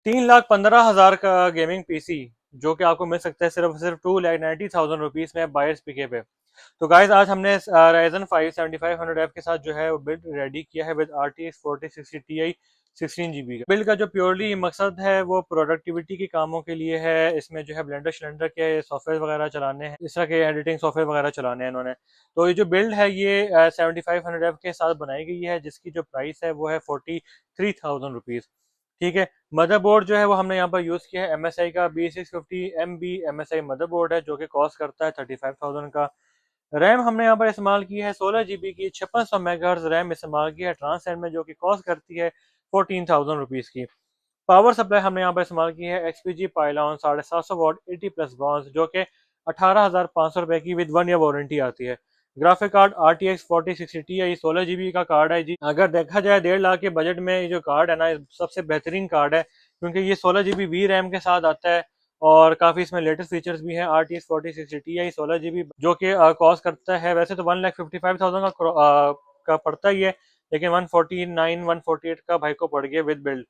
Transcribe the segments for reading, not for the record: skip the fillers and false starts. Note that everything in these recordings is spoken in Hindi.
3,15,000 का गेमिंग पीसी जो कि आपको मिल सकता है सिर्फ 2,90,000 रुपीज़ में बायर्स पीके पे। तो गाइज आज हमने Ryzen 5 7500F के साथ जो है वो बिल्ड रेडी किया है विद RTX 4060 Ti 16 GB का। बिल्ड का जो प्योरली मकसद है वो प्रोडक्टिविटी के कामों के लिए है। इसमें जो है ब्लेंडर शलेंडर के सॉफ्टवेयर वगैरह चलाने हैं, इस तरह के एडिटिंग सॉफ्टवेयर वगैरह चलाने हैं इन्होंने। तो ये जो बिल्ड है ये 7500F के साथ बनाई गई है, जिसकी जो प्राइस है वो है 43,000 रुपीज़। ठीक है। मदरबोर्ड जो है वो हमने यहाँ पर यूज़ किया है MSI का B650MB MSI मदरबोर्ड है, जो कि कॉस्ट करता है 35,000 का। रैम हमने यहाँ पर इस्तेमाल की है 16 GB की 5600 MHz रैम इस्तेमाल की है ट्रांसएंड में, जो कि कॉस्ट करती है 14,000 रुपीज़ की। पावर सप्लाई हमने यहाँ पर इस्तेमाल की है XPG पाइलॉन 750 वाट 80+ ब्रॉन्ज, जो कि 18,500 रुपये की विद 1 ईयर वारंटी आती है। Graphic card RTX 4060 Ti 16 GB का कार्ड है जी। अगर देखा जाए 1.5 लाख के बजट में ये जो कार्ड है ना, सबसे बेहतरीन कार्ड है, क्योंकि ये 16 GB वी रैम के साथ आता है और काफ़ी इसमें लेटेस्ट फीचर्स भी हैं। RTX 4060 Ti 16 GB जो कि कॉस्ट करता है वैसे तो 1,55,000 का पड़ता ही है, लेकिन 149 148 का भाई को पड़ गया विद बिल्ड।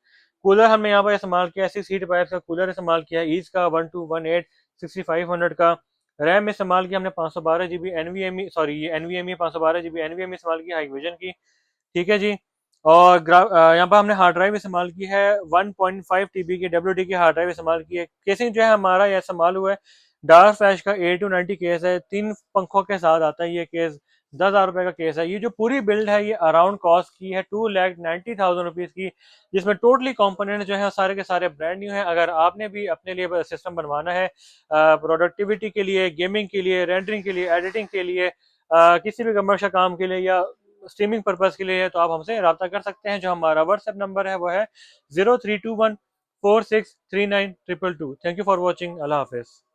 कूलर हमने यहाँ पर इस्तेमाल किया है 6 हीट पाइप का कूलर इस्तेमाल किया है ईज का 1218 6500 का। रैम इस्तेमाल किया हमने 512 GB NVMe, सॉरी ये NVMe 512 GB NVMe इस्तेमाल की हाईविजन की। ठीक है जी। और यहाँ पर हमने हार्ड ड्राइव इस्तेमाल की है 1.5 TB की WD की हार्ड ड्राइव इस्तेमाल की है। केसिंग जो है हमारा यह इस्तेमाल हुआ है डार्क फ्लैश का A290 केस है, 3 पंखों के साथ आता है ये केस। 10,000 रुपये का केस है। ये जो पूरी बिल्ड है ये अराउंड कॉस्ट की है 2,90,000 रुपीज़ की, जिसमें टोटली कंपोनेंट जो है सारे के सारे ब्रांड न्यू हैं। अगर आपने भी अपने लिए सिस्टम बनवाना है प्रोडक्टिविटी के लिए, गेमिंग के लिए, रेंडरिंग के लिए, एडिटिंग के लिए, किसी भी कमर्शियल काम के लिए या स्ट्रीमिंग पर्पज के लिए है, तो आप हमसे रब्ता कर सकते हैं। जो हमारा व्हाट्सएप नंबर है वो है 0321463922। Thank you for watching. अल्लाह हाफिज़।